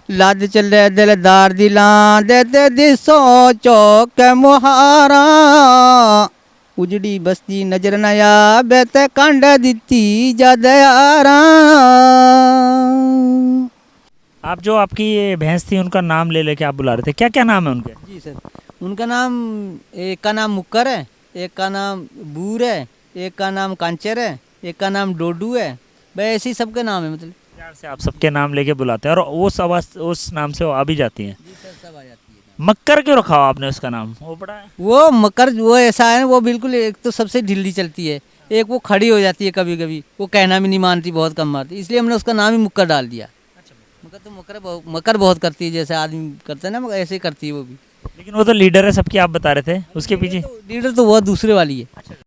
लद चले दिलदार दिलां दे ते दिसो चौक मुहारा उजड़ी बस्ती नजर नया बेत कांड दिती जद यारा। आप जो आपकी ये भैंस थी उनका नाम ले लेके आप बुला रहे थे, क्या क्या नाम है उनके? जी सर, उनका नाम, एक का नाम मुक्कर है, एक का नाम बूर है, एक का नाम कांचर है, एक का नाम डोडू है। भाई ऐसे ही सबके नाम है, मतलब प्यार से आप सबके नाम लेके बुलाते हैं और वो सब उस नाम से वो आ भी जाती हैं। जी सर, सब आ जाती है। मक्कर क्यों रखा हो आपने उसका नाम? वो बड़ा है। वो मकर वो ऐसा है, वो बिल्कुल एक तो सबसे ढीली चलती है, एक वो खड़ी हो जाती है कभी कभी, वो कहना भी नहीं मानती, बहुत कम मारती, इसलिए हमने उसका नाम ही मुक्कर डाल दिया। मकर तो मकर बहुत करती है, जैसे आदमी करते हैं ना, मगर ऐसे ही करती है वो भी। लेकिन वो तो लीडर है सबकी, आप बता रहे थे उसके पीछे। लीडर तो बहुत दूसरे वाली है।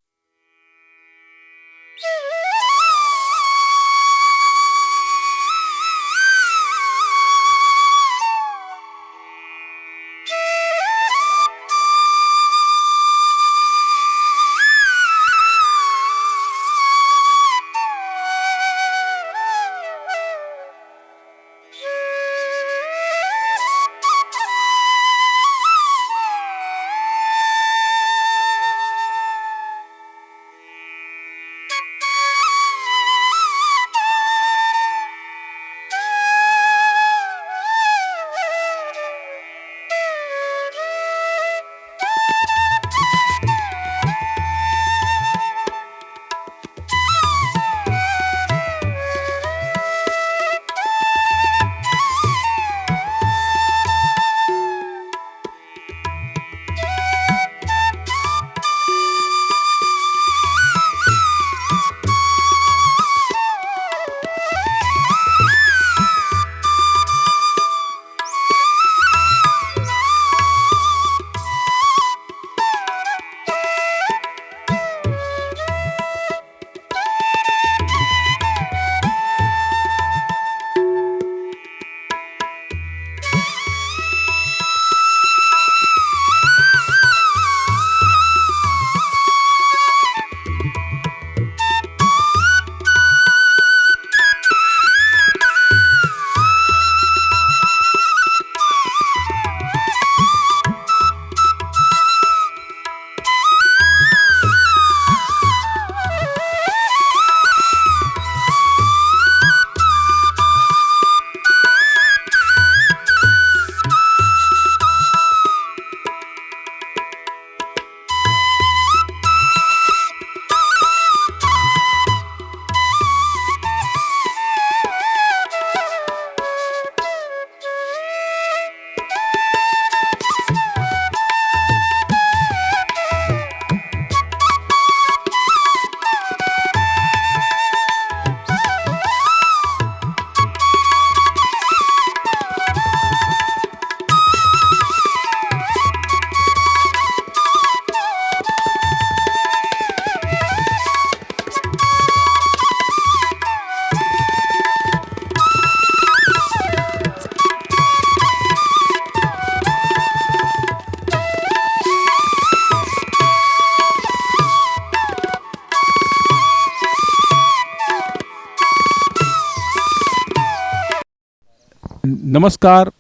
नमस्कार,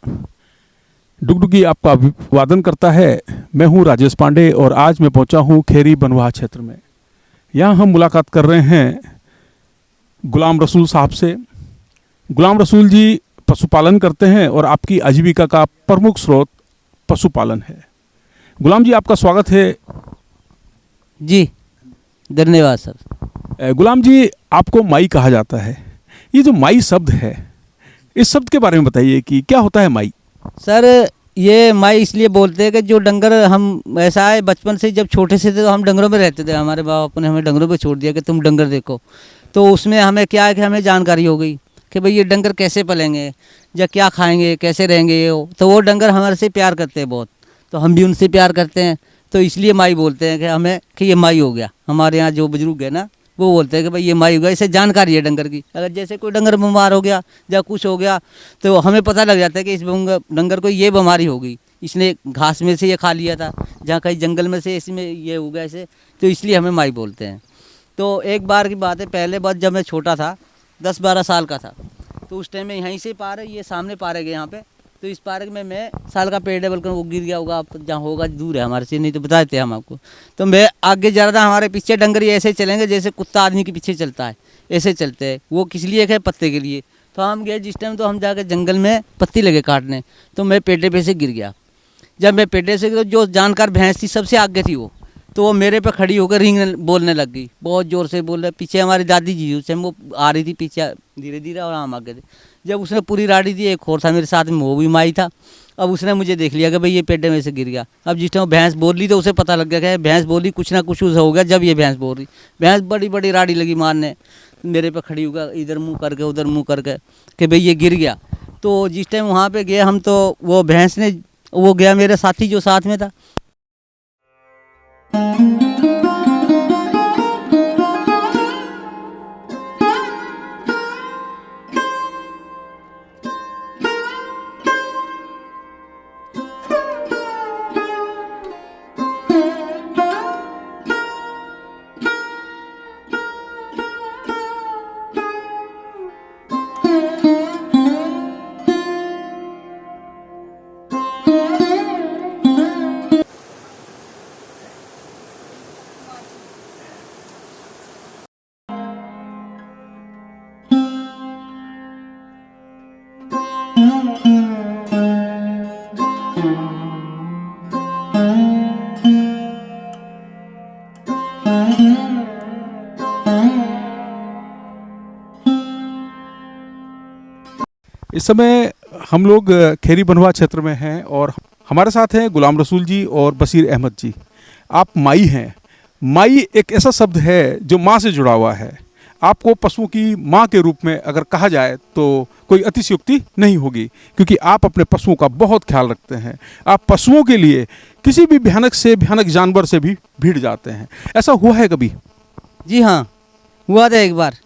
डुगडुगी आपका अभिवादन करता है। मैं हूं राजेश पांडे और आज मैं पहुंचा हूं खेरी बनवाह क्षेत्र में। यहां हम मुलाकात कर रहे हैं गुलाम रसूल साहब से। गुलाम रसूल जी पशुपालन करते हैं और आपकी आजीविका का प्रमुख स्रोत पशुपालन है। गुलाम जी, आपका स्वागत है। जी धन्यवाद सर। गुलाम जी, आपको माई कहा जाता है। ये जो माई शब्द है, इस शब्द के बारे में बताइए कि क्या होता है माई? सर ये माई इसलिए बोलते हैं कि जो डंगर, हम ऐसा है बचपन से जब छोटे से थे तो हम डंगरों में रहते थे, हमारे बाप ने हमें डंगरों पे छोड़ दिया कि तुम डंगर देखो। तो उसमें हमें क्या है कि हमें जानकारी हो गई कि भाई ये डंगर कैसे पलेंगे या क्या खाएंगे, कैसे रहेंगे ये हो। तो वो डंगर हमारे से प्यार करते हैं बहुत, तो हम भी उनसे प्यार करते हैं, तो इसलिए माई बोलते हैं कि हमें कि ये माई हो गया। हमारे यहाँ जो बुजुर्ग है ना, वो बोलते हैं कि भाई ये माई हो गया। इसे जानकारी है डंगर की। अगर जैसे कोई डंगर बीमार हो गया या कुछ हो गया तो हमें पता लग जाता है कि इस डंगर को ये बीमारी हो गई, इसने घास में से ये खा लिया था, जहाँ कहीं जंगल में से इसमें ये हो गया ऐसे, तो इसलिए हमें माई बोलते हैं। तो एक बार की बात है, पहले बार जब मैं छोटा था, 10-12 साल का था, तो उस टाइम में यहीं से पार है, ये सामने पार है यहाँ पे, तो इस पार्क में मैं साल का पेड़ है, बल्कि वो गिर गया होगा, आप जहाँ होगा दूर है हमारे से, नहीं तो बता देते हम आपको। तो मैं आगे जा रहा था, हमारे पीछे डंगरी ऐसे चलेंगे जैसे कुत्ता आदमी के पीछे चलता है, ऐसे चलते हैं। वो किस लिए है? पत्ते के लिए। तो हम गए जिस टाइम, तो हम जाके जंगल में पत्ती लगे काटने, तो मैं पेड़े पे से गिर गया। जब मैं पेड़े से, तो जो जानकार भैंस थी सबसे आगे थी वो, तो वो मेरे पे खड़ी होकर रिंग बोलने लग गई, बहुत ज़ोर से बोल रहे। पीछे हमारी दादी जी उस टाइम वो आ रही थी पीछे धीरे धीरे, और हम आगे थे। जब उसने पूरी राड़ी दी, एक और था मेरे साथ में, वो भी माई था। अब उसने मुझे देख लिया कि भाई ये पेड़े में से गिर गया। अब जिस टाइम भैंस बोल रही, तो उसे पता लग गया कि भैंस बोली, कुछ ना कुछ उसे हो गया। जब ये भैंस बोल रही, भैंस बड़ी बड़ी राड़ी लगी मारने, मेरे पे खड़ी होगा, इधर मुँह करके उधर मुँह करके, कि भाई ये गिर गया। तो जिस टाइम वहाँ पे गए हम, तो वो भैंस ने, वो गया मेरे साथी जो साथ में था। इस समय हम लोग खेरी बनवा क्षेत्र में हैं और हमारे साथ हैं गुलाम रसूल जी और बशीर अहमद जी। आप माई हैं। माई एक ऐसा शब्द है जो माँ से जुड़ा हुआ है। आपको पशुओं की माँ के रूप में अगर कहा जाए तो कोई अतिशयोक्ति नहीं होगी, क्योंकि आप अपने पशुओं का बहुत ख्याल रखते हैं। आप पशुओं के लिए किसी भी भयानक से भयानक जानवर से भी भिड़ जाते हैं। ऐसा हुआ है कभी? जी हाँ, हुआ था एक बार।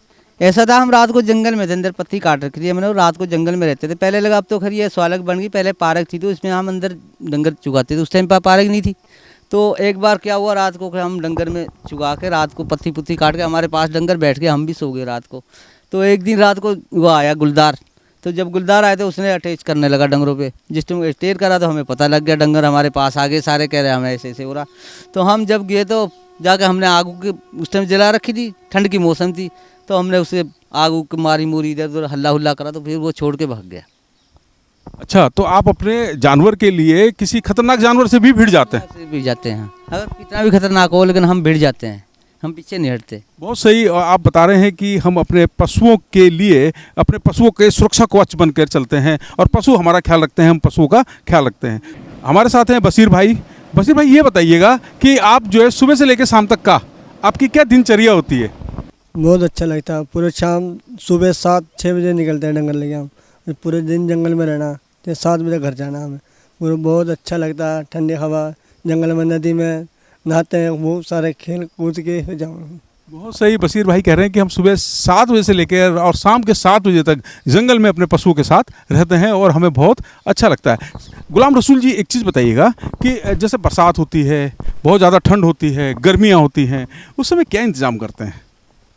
ऐसा था, हम रात को जंगल में थे, अंदर पत्ती काट रखी थी मैंने, रात को जंगल में रहते थे। पहले लगा, अब तो खैर ये स्वालक बन गई, पहले पार्क थी, तो इसमें हम अंदर डंगर चुगाते थे। उस टाइम पर पार्क नहीं थी। तो एक बार क्या हुआ, रात को हम डंगर में चुगा के, रात को पत्ती पुत्ती काट के, हमारे पास डंगर बैठ के हम भी सो गए रात को। तो एक दिन रात को वो आया गुलदार। तो जब गुलदार आए तो उसने अटैच करने लगा डंगरों पे। जिस टाइम अटैच करा तो हमें पता लग गया, डंगर हमारे पास आ गए, सारे कह रहे हमें ऐसे ऐसे हो रहा। तो हम जब गए तो जाके हमने आग की उस टाइम जला रखी थी, ठंड की मौसम थी, तो हमने उसे आग उग मारी मूरी, इधर उधर हल्ला हुल्ला करा, तो फिर वो छोड़ के भाग गया। अच्छा, तो आप अपने जानवर के लिए किसी खतरनाक जानवर से भी भिड़ जाते हैं? ऐसे भी जाते हैं, अगर कितना भी खतरनाक हो, लेकिन हम भिड़ जाते हैं, हम पीछे नहीं हटते। बहुत सही। और आप बता रहे हैं कि हम अपने पशुओं के लिए, अपने पशुओं के सुरक्षा कवच बनकर चलते हैं और पशु हमारा ख्याल रखते हैं, हम पशुओं का ख्याल रखते हैं। हमारे साथ हैं बशीर भाई। बशीर भाई, ये बताइएगा कि आप जो है सुबह से लेकर शाम तक का आपकी क्या दिनचर्या होती है? बहुत अच्छा लगता है। पूरे शाम सुबह 7-6 बजे निकलते हैं डंगर लेके हम, पूरे दिन जंगल में रहना, तो 7 बजे घर जाना हमें। पूरा बहुत अच्छा लगता है, ठंडी हवा, जंगल में, नदी में नहाते हैं, बहुत सारे खेल कूद के जाओ। बहुत सही। बशीर भाई कह रहे हैं कि हम सुबह 7 बजे से लेकर और शाम के 7 बजे तक जंगल में अपने पशुओं के साथ रहते हैं और हमें बहुत अच्छा लगता है। गुलाम रसूल जी, एक चीज़ बताइएगा कि जैसे बरसात होती है, बहुत ज़्यादा ठंड होती है, गर्मियाँ होती हैं, उस समय क्या इंतज़ाम करते हैं?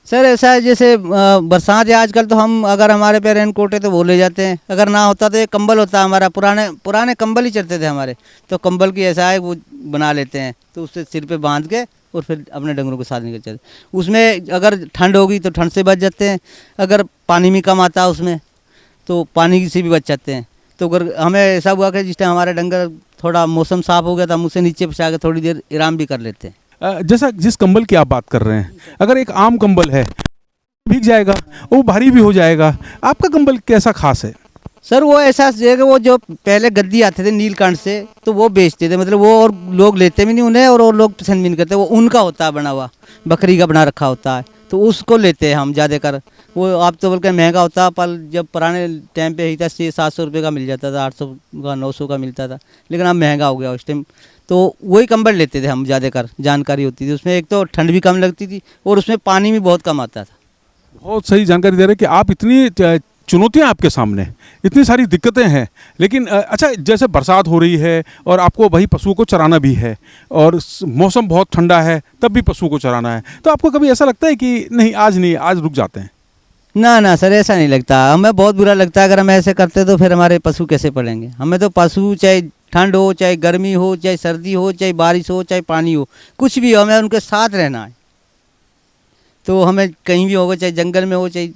सर ऐसा है, जैसे बरसात है आजकल, तो हम अगर हमारे पे रेन कोट है तो वो ले जाते हैं। अगर ना होता तो एक कंबल होता है हमारा, पुराने कंबल ही चलते थे हमारे, तो कंबल की ऐसा है वो बना लेते हैं, तो उससे सिर पे बांध के और फिर अपने डंगरों के साथ निकल जाते हैं। उसमें अगर ठंड होगी तो ठंड से बच जाते हैं, अगर पानी भी कम आता है उसमें तो पानी से भी बच जाते हैं। तो अगर हमें ऐसा हुआ कि जिस टाइम हमारे डंगर थोड़ा मौसम साफ़ हो गया, तो हम उसे नीचे बिछा के थोड़ी देर आराम भी कर लेते हैं। जैसा जिस कंबल की आप बात कर रहे हैं, अगर एक आम कंबल है, भीग जाएगा, वो भारी भी हो जाएगा। आपका कंबल कैसा खास है? सर वो ऐसा है कि वो जो पहले गद्दी आते थे नीलकंठ से, तो वो बेचते थे, मतलब वो, और लोग लेते भी नहीं उन्हें, और लोग पसंद भी नहीं करते। वो उनका होता है बना हुआ, बकरी का बना रखा होता है, तो उसको लेते हैं हम ज़्यादा कर। वो आप तो बल्कि महंगा होता है, पर जब पुराने टाइम पे ही था 600-700 रुपये का मिल जाता था, 800 का 900 का मिलता था, लेकिन अब महंगा हो गया उस टाइम। तो वही कंबल लेते थे हम ज़्यादा कर, जानकारी होती थी उसमें। एक तो ठंड भी कम लगती थी और उसमें पानी भी बहुत कम आता था। बहुत सही जानकारी दे रहे हैं कि आप इतनी चुनौतियां आपके सामने, इतनी सारी दिक्कतें हैं, लेकिन अच्छा, जैसे बरसात हो रही है और आपको वही पशुओं को चराना भी है और मौसम बहुत ठंडा है, तब भी पशुओं को चराना है, तो आपको कभी ऐसा लगता है कि नहीं आज रुक जाते हैं? ना ना सर, ऐसा नहीं लगता, हमें बहुत बुरा लगता है। अगर हम ऐसे करते तो फिर हमारे पशु कैसे पलेंगे। हमें तो पशु चाहे ठंड हो, चाहे गर्मी हो, चाहे सर्दी हो, चाहे बारिश हो, चाहे पानी हो, कुछ भी हो, हमें उनके साथ रहना है। तो हमें कहीं भी होगा, चाहे जंगल में हो, चाहे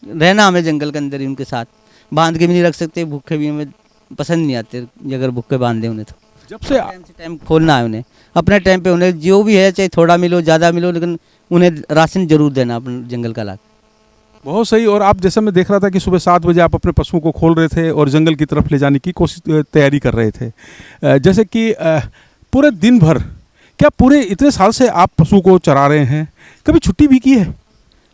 रहना हमें जंगल के अंदर ही उनके साथ। बांध के भी नहीं रख सकते, भूखे भी हमें पसंद नहीं आते। अगर भूखे बांध दें उन्हें तो जब से टाइम से टाइम खोलना है उन्हें, अपने टाइम पे उन्हें जो भी है, चाहे थोड़ा मिलो ज़्यादा मिलो, लेकिन उन्हें राशन जरूर देना अपने जंगल का ला। बहुत सही। और आप जैसे मैं देख रहा था कि सुबह 7 बजे आप अपने पशुओं को खोल रहे थे और जंगल की तरफ ले जाने की कोशिश तैयारी कर रहे थे। जैसे कि पूरे दिन भर, क्या पूरे इतने साल से आप पशु को चरा रहे हैं, कभी छुट्टी भी की है?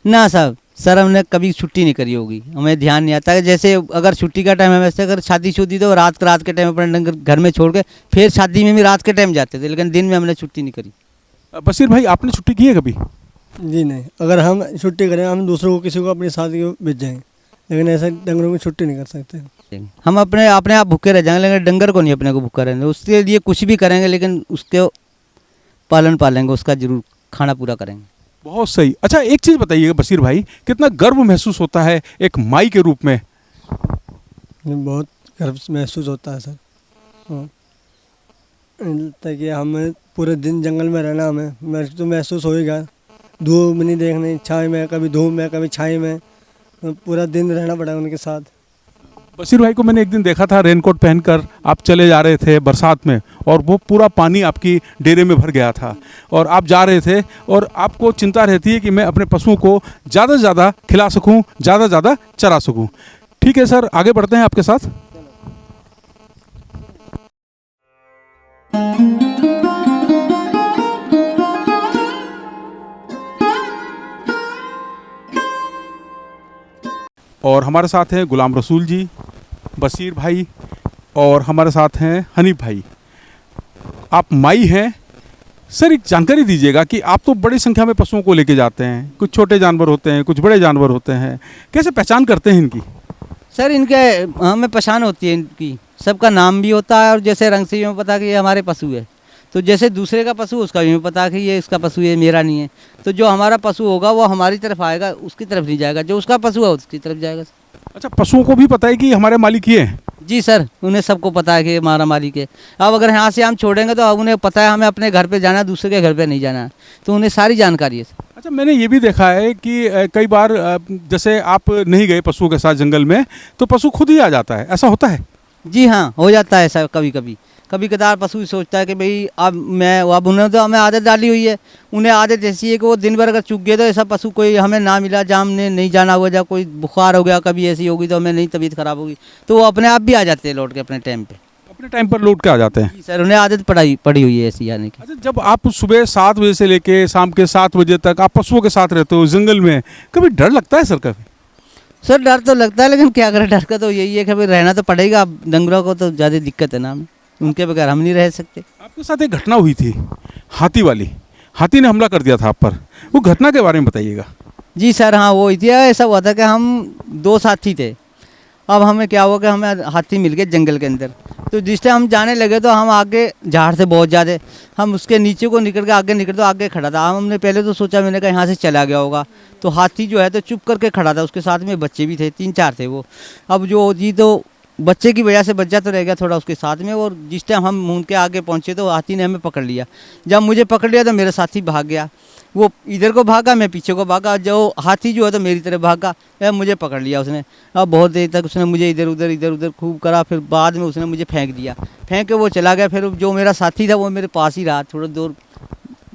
ना साहब, सर हमने कभी छुट्टी नहीं करी होगी, हमें ध्यान नहीं आता। जैसे अगर छुट्टी का टाइम है, वैसे अगर शादी शुदी तो रात के टाइम अपने डंगर घर में छोड़ के फिर शादी में भी रात के टाइम जाते थे, लेकिन दिन में हमने छुट्टी नहीं करी। बशीर भाई, आपने छुट्टी की है कभी? जी नहीं, अगर हम छुट्टी करें, हम दूसरों को किसी को अपनी साथी को भेज जाएंगे, लेकिन ऐसे डंगरों की छुट्टी नहीं कर सकते। हम अपने आप भूखे रह जाएंगे, लेकिन डंगर को नहीं अपने को भूखा रहेंगे। उसके लिए कुछ भी करेंगे, लेकिन उसके पालेंगे, उसका जरूर खाना पूरा करेंगे। बहुत सही। अच्छा, एक चीज़ बताइएगा बशीर भाई, कितना गर्व महसूस होता है एक माई के रूप में? बहुत गर्व महसूस होता है सर। ताकि हमें पूरे दिन जंगल में रहना, हमें तो महसूस होएगा। धूप नहीं देखनी, छाई में, कभी धूप में, कभी छाई में, तो पूरा दिन रहना पड़ा उनके साथ। बशीर भाई को मैंने एक दिन देखा था रेनकोट पहनकर आप चले जा रहे थे बरसात में, और वो पूरा पानी आपकी डेरे में भर गया था, और आप जा रहे थे, और आपको चिंता रहती है कि मैं अपने पशुओं को ज़्यादा से ज़्यादा खिला सकूं, ज़्यादा से ज़्यादा चरा सकूं। ठीक है सर, आगे बढ़ते हैं आपके साथ। और हमारे साथ हैं गुलाम रसूल जी, बशीर भाई, और हमारे साथ हैं हनीफ भाई। आप माई हैं सर, एक जानकारी दीजिएगा कि आप तो बड़ी संख्या में पशुओं को लेके जाते हैं, कुछ छोटे जानवर होते हैं, कुछ बड़े जानवर होते हैं, कैसे पहचान करते हैं इनकी? सर इनके हमें पहचान होती है, इनकी सबका नाम भी होता है, और जैसे रंग से हमें पता कि ये हमारे पशु है। तो जैसे दूसरे का पशु, उसका भी हमें पता कि ये इसका पशु है, मेरा नहीं है। तो जो हमारा पशु होगा वो हमारी तरफ आएगा, उसकी तरफ नहीं जाएगा, जो उसका पशु है उसकी तरफ जाएगा। अच्छा, पशुओं को भी पता है कि हमारे मालिक ये हैं? जी सर, उन्हें सबको पता है कि हमारा मालिक है। अब अगर यहाँ से हम छोड़ेंगे तो अब उन्हें पता है हमें अपने घर पे जाना है, दूसरे के घर पे नहीं जाना है, तो उन्हें सारी जानकारी है। अच्छा, मैंने ये भी देखा है कि कई बार जैसे आप नहीं गए पशुओं के साथ जंगल में, तो पशु खुद ही आ जाता है, ऐसा होता है? जी हाँ, हो जाता है ऐसा। कभी कदार पशु सोचता है कि भाई अब उन्होंने तो हमें आदत डाली हुई है, उन्हें आदत ऐसी है कि वो दिन भर अगर चूक गए तो ऐसा पशु कोई हमें ना मिला, जहाँ हमने नहीं जाना हुआ, जहाँ कोई बुखार हो गया, कभी ऐसी होगी तो हमें नहीं, तबीयत खराब होगी, तो वो अपने आप भी आ जाते हैं लौट के अपने टाइम पे। अपने टाइम पर लौट के आ जाते हैं? जी सर, उन्हें आदत पड़ी हुई है ऐसी आने की। अच्छा, जब आप सुबह 7 बजे से लेके शाम के 7 बजे तक आप पशुओं के साथ रहते हो जंगल में, कभी डर लगता है सर? कभी सर डर तो लगता है, लेकिन क्या करें, डर का तो यही है कि भाई रहना तो पड़ेगा। अब डंगरों को तो ज़्यादा दिक्कत है ना, हमें उनके बगैर हम नहीं रह सकते। आपके साथ एक घटना हुई थी हाथी वाली, हाथी ने हमला कर दिया था आप पर, वो घटना के बारे में बताइएगा। जी सर, हाँ वो हुई थी। ऐसा हुआ था कि हम 2 साथी थे। अब हमें क्या हुआ कि हमें हाथी मिल गए जंगल के अंदर, तो जिस टाइम हम जाने लगे तो हम आगे झाड़ से बहुत ज़्यादा, हम उसके नीचे को निकल के आगे खड़ा था। हमने पहले तो सोचा, मैंने कहा यहाँ से चला गया होगा, तो हाथी जो है तो चुप करके खड़ा था, उसके साथ में बच्चे भी थे, 3-4 थे वो। अब जो जी तो बच्चे की वजह से बच्चा तो रह गया थोड़ा उसके साथ में, और जिस टाइम हम मून के आगे पहुँचे तो हाथी ने हमें पकड़ लिया। जब मुझे पकड़ लिया तो मेरा साथी भाग गया, वो इधर को भागा, मैं पीछे को भागा। जो हाथी जो है तो मेरी तरफ भागा, मुझे पकड़ लिया उसने। अब बहुत देर तक उसने मुझे इधर उधर खूब करा, फिर बाद में उसने मुझे फेंक दिया, फेंक के वो चला गया। फिर जो मेरा साथी था वो मेरे पास ही रहा, थोड़ा दूर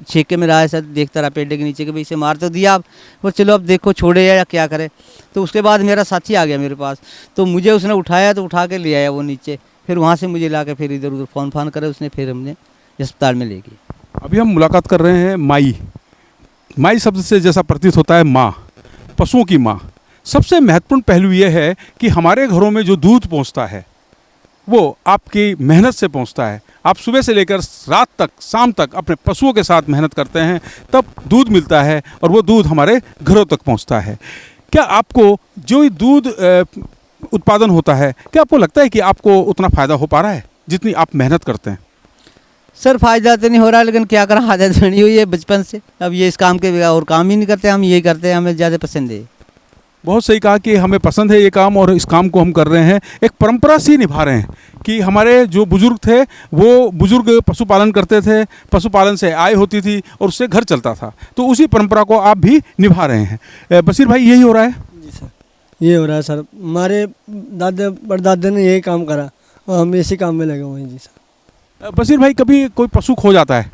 छेके में रहा, ऐसा देखता रहा पेड़ के नीचे के भाई इसे मार तो दिया, अब वो चलो अब देखो छोड़े या क्या करे। तो उसके बाद मेरा साथी आ गया मेरे पास, तो मुझे उसने उठाया, तो उठा के ले आया वो नीचे, फिर वहाँ से मुझे ला के फिर इधर उधर फ़ोन करे उसने, फिर हमने अस्पताल में ले गए। अभी हम मुलाकात कर रहे हैं माई शब्द से जैसा प्रतीत होता है माँ, पशुओं की माँ। सबसे महत्वपूर्ण पहलू ये है कि हमारे घरों में जो दूध पहुँचता है वो आपकी मेहनत से पहुँचता है। आप सुबह से लेकर रात तक, शाम तक अपने पशुओं के साथ मेहनत करते हैं, तब दूध मिलता है, और वो दूध हमारे घरों तक पहुँचता है। क्या आपको जो ये दूध उत्पादन होता है, क्या आपको लगता है कि आपको उतना फ़ायदा हो पा रहा है जितनी आप मेहनत करते हैं? सर फ़ायदा तो नहीं हो रहा, लेकिन क्या करें, आदत बनी हुई है बचपन से। अब ये इस काम के बगैर और काम ही नहीं करते, हम यही करते हैं, हमें ज़्यादा पसंद है। बहुत सही कहा कि हमें पसंद है ये काम और इस काम को हम कर रहे हैं, एक परंपरा सी निभा रहे हैं कि हमारे जो बुजुर्ग थे वो बुजुर्ग पशुपालन करते थे, पशुपालन से आय होती थी और उससे घर चलता था, तो उसी परंपरा को आप भी निभा रहे हैं। बशीर भाई यही हो रहा है? जी सर, ये हो रहा है सर। हमारे दादा परदादे ने यही काम करा और हम इसी काम में लगे हुए हैं। जी सर। बशीर भाई कभी कोई पशु खो जाता है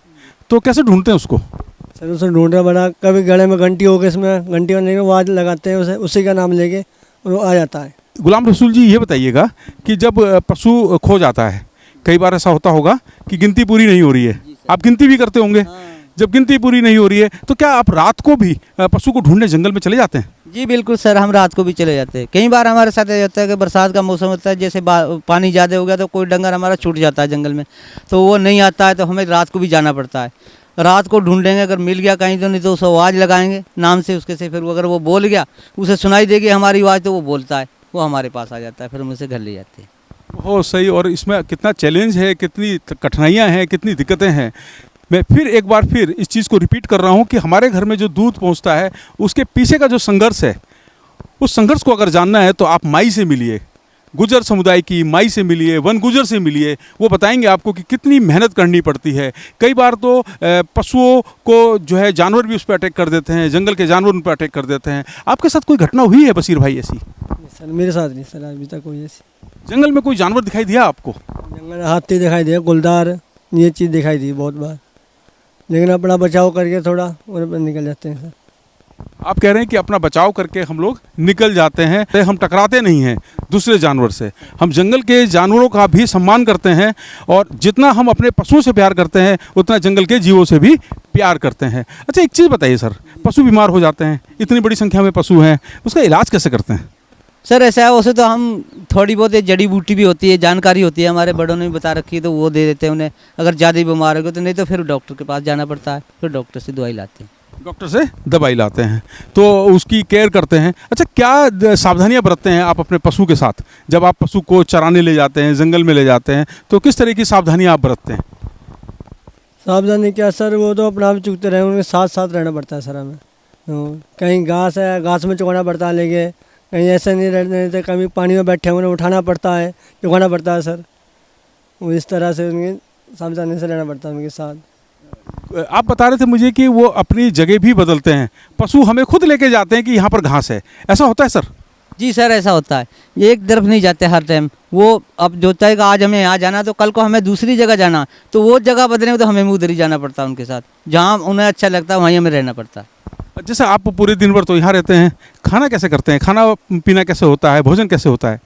तो कैसे ढूंढते हैं उसको? सर उसे ढूंढना पड़ा, कभी गले में घंटी हो गई, इसमें घंटी होने के बाद लगाते हैं उसे, उसी का नाम लेके और वो आ जाता है। गुलाम रसूल जी ये बताइएगा कि जब पशु खो जाता है, कई बार ऐसा होता होगा कि गिनती पूरी नहीं हो रही है, आप गिनती भी करते होंगे, जब गिनती पूरी नहीं हो रही है तो क्या आप रात को भी पशु को ढूंढने जंगल में चले जाते हैं? जी बिल्कुल सर, हम रात को भी चले जाते हैं। कई बार हमारे साथ ये होता है कि बरसात का मौसम होता है, जैसे पानी ज़्यादा हो गया तो कोई डंगर हमारा छूट जाता है जंगल में, तो वो नहीं आता है तो हमें रात को भी जाना पड़ता है। रात को ढूंढेंगे, अगर मिल गया कहीं तो, नहीं तो उसे आवाज़ लगाएंगे नाम से उसके से, फिर अगर वो बोल गया, उसे सुनाई देगी हमारी आवाज़ तो वो बोलता है, वो हमारे पास आ जाता है, फिर हम उसे घर ले जाते हैं। बहुत सही। और इसमें कितना चैलेंज है, कितनी कठिनाइयाँ हैं, कितनी दिक्कतें हैं। मैं फिर एक बार फिर इस चीज़ को रिपीट कर रहा हूँ कि हमारे घर में जो दूध पहुँचता है उसके पीछे का जो संघर्ष है, उस संघर्ष को अगर जानना है तो आप माई से मिलिए, गुजर समुदाय की माई से मिलिए, वन गुजर से मिलिए, वो बताएंगे आपको कि कितनी मेहनत करनी पड़ती है। कई बार तो पशुओं को जो है जानवर भी उस पर अटैक कर देते हैं, जंगल के जानवर उन पर अटैक कर देते हैं। आपके साथ कोई घटना हुई है बशीर भाई ऐसी? सर मेरे साथ नहीं सर, अभी तक कोई ऐसी। जंगल में कोई जानवर दिखाई दिया आपको? जंगल हाथी दिखाई दिया, गुलदार, ये चीज़ दिखाई दी बहुत बार, लेकिन अपना बचाव करके थोड़ा उन पर निकल जाते हैं सर। आप कह रहे हैं कि अपना बचाव करके हम लोग निकल जाते हैं, हम टकराते नहीं हैं दूसरे जानवर से, हम जंगल के जानवरों का भी सम्मान करते हैं और जितना हम अपने पशुओं से प्यार करते हैं उतना जंगल के जीवों से भी प्यार करते हैं। अच्छा एक चीज़ बताइए सर, पशु बीमार हो जाते हैं, इतनी बड़ी संख्या में पशु हैं, उसका इलाज कैसे करते हैं? सर ऐसा है, उसे तो हम थोड़ी बहुत जड़ी बूटी भी होती है, जानकारी होती है, हमारे बड़ों ने भी बता रखी है, तो वो दे देते हैं उन्हें। अगर ज़्यादा बीमार हो गए तो, नहीं तो फिर डॉक्टर के पास जाना पड़ता है, फिर डॉक्टर से दवाई लाते हैं। डॉक्टर से दवाई लाते हैं तो उसकी केयर करते हैं। अच्छा क्या सावधानियां बरतते हैं आप अपने पशु के साथ? जब आप पशु को चराने ले जाते हैं, जंगल में ले जाते हैं, तो किस तरह की सावधानियां आप बरतते हैं? सावधानी क्या सर, वो तो अपना आप चुकते रहे, उनके साथ साथ रहना पड़ता है सर हमें। तो कहीं घास है, घास में चुकाना पड़ता है लेके, कहीं ऐसे नहीं रहने देते, कभी पानी में बैठे उन्हें उठाना पड़ता है, चुकाना पड़ता है सर। वो इस तरह से उनकी सावधानी से रहना पड़ता है उनके साथ। आप बता रहे थे मुझे कि वो अपनी जगह भी बदलते हैं, पशु हमें खुद लेके जाते हैं कि यहाँ पर घास है, ऐसा होता है सर? जी सर ऐसा होता है, ये एक तरफ नहीं जाते हर टाइम। वो अब जो होता है कि आज हमें यहाँ जाना तो कल को हमें दूसरी जगह जाना, तो वो जगह बदलेंगे तो हमें उधर ही जाना पड़ता है उनके साथ, जहाँ उन्हें अच्छा लगता है वहीं हमें रहना पड़ता है। जैसे आप पूरे दिन भर तो यहाँ रहते हैं, खाना कैसे करते हैं, खाना पीना कैसे होता है, भोजन कैसे होता है?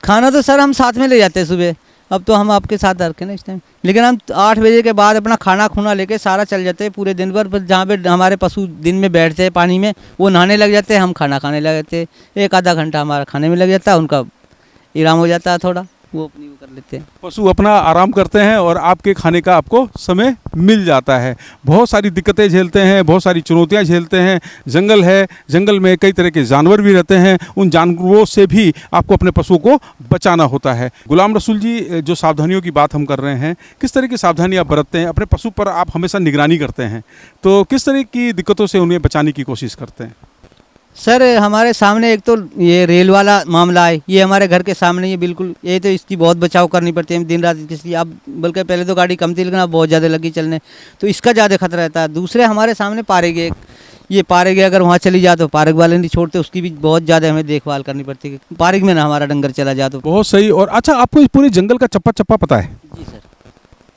खाना तो सर हम साथ में ले जाते हैं सुबह, अब तो हम आपके साथ रखे ना इस टाइम, लेकिन हम 8 बजे के बाद अपना खाना खुना लेके सारा चल जाते हैं पूरे दिन भर। फिर जहाँ पे हमारे पशु दिन में बैठते हैं पानी में, वो नहाने लग जाते हैं, हम खाना खाने लग जाते हैं, 1-आधा घंटा हमारा खाने में लग जाता है, उनका आराम हो जाता है थोड़ा, वो अपनी वो कर लेते हैं। पशु अपना आराम करते हैं और आपके खाने का आपको समय मिल जाता है। बहुत सारी दिक्कतें झेलते हैं, बहुत सारी चुनौतियां झेलते हैं, जंगल है, जंगल में कई तरह के जानवर भी रहते हैं, उन जानवरों से भी आपको अपने पशुओं को बचाना होता है। गुलाम रसूल जी, जो सावधानियों की बात हम कर रहे हैं, किस तरह की सावधानी आप बरतते हैं? अपने पशु पर आप हमेशा निगरानी करते हैं, तो किस तरह की दिक्कतों से उन्हें बचाने की कोशिश करते हैं? सर हमारे सामने एक तो ये रेल वाला मामला है, ये हमारे घर के सामने, ये बिल्कुल, ये तो इसकी बहुत बचाव करनी पड़ती है दिन रात इसलिए। अब बल्कि पहले तो गाड़ी कम थी, लेकिन अब बहुत ज़्यादा लगी चलने, तो इसका ज़्यादा खतरा रहता है। दूसरे हमारे सामने पारेगे, ये पारेगे अगर वहाँ चली जाए तो पारक वाले नहीं छोड़ते, उसकी भी बहुत ज़्यादा हमें देखभाल करनी पड़ती है, पारक में ना हमारा डंगर चला जाए तो। बहुत सही। और अच्छा, आपको इस पूरे जंगल का चप्पा चप्पा पता है? जी सर,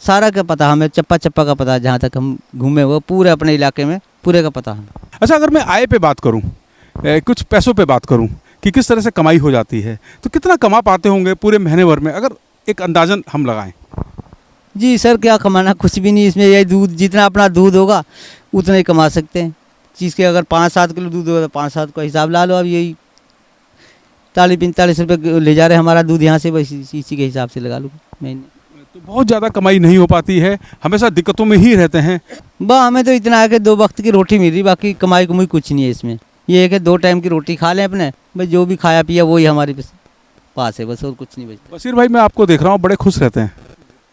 सारा का पता हमें, चप्पा चप्पा का पता है, जहाँ तक हम घूमे हुए पूरे अपने इलाके में पूरे का पता है। अच्छा, अगर मैं आय पे बात करूं, कुछ पैसों पे बात करूं कि किस तरह से कमाई हो जाती है, तो कितना कमा पाते होंगे पूरे महीने भर में, अगर एक अंदाजन हम लगाएं? जी सर, क्या कमाना, कुछ भी नहीं, इसमें यही दूध, जितना अपना दूध होगा उतना ही कमा सकते हैं। चीज़ के अगर 5-7 किलो दूध होगा तो 5-7 का हिसाब ला लो। अब यही 40-45 रुपये ले जा रहे हैं हमारा दूध यहाँ से, बस इसी के हिसाब से लगा लो महीने। तो बहुत ज़्यादा कमाई नहीं हो पाती है, हमेशा दिक्कतों में ही रहते हैं। हमें तो इतना है कि 2 वक्त की रोटी मिल रही, बाकी कमाई कमाई कुछ नहीं है इसमें। ये है कि 2 टाइम की रोटी खा लें अपने, बस जो भी खाया पिया वही हमारे पास है, बस और कुछ नहीं बचता। बशीर भाई, मैं आपको देख रहा हूँ बड़े खुश रहते हैं,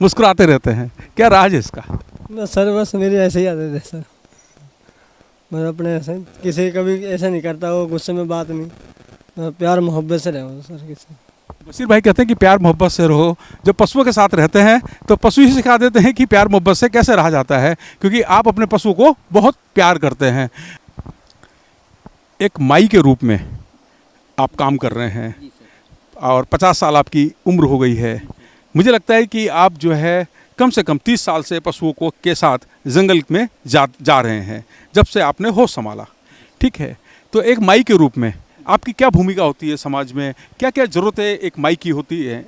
मुस्कुराते रहते हैं, क्या राज है इसका? बस सर, बस मेरी ऐसे ही आदत है सर, मैं अपने ऐसे किसी कभी ऐसा नहीं करता, वो गुस्से में बात नहीं, मैं प्यार मोहब्बत से रहूँ सर किसी। बशीर भाई कहते हैं कि प्यार मोहब्बत से रहो। जब पशुओं के साथ रहते हैं तो पशु ही सिखा देते हैं कि प्यार मोहब्बत से कैसे रहा जाता है, क्योंकि आप अपने पशुओं को बहुत प्यार करते हैं। एक माई के रूप में आप काम कर रहे हैं और 50 साल आपकी उम्र हो गई है। मुझे लगता है कि आप जो है कम से कम 30 साल से पशुओं को के साथ जंगल में जा रहे हैं, जब से आपने होश संभाला। ठीक है, तो एक माई के रूप में आपकी क्या भूमिका होती है समाज में, क्या क्या ज़रूरतें एक माई की होती है?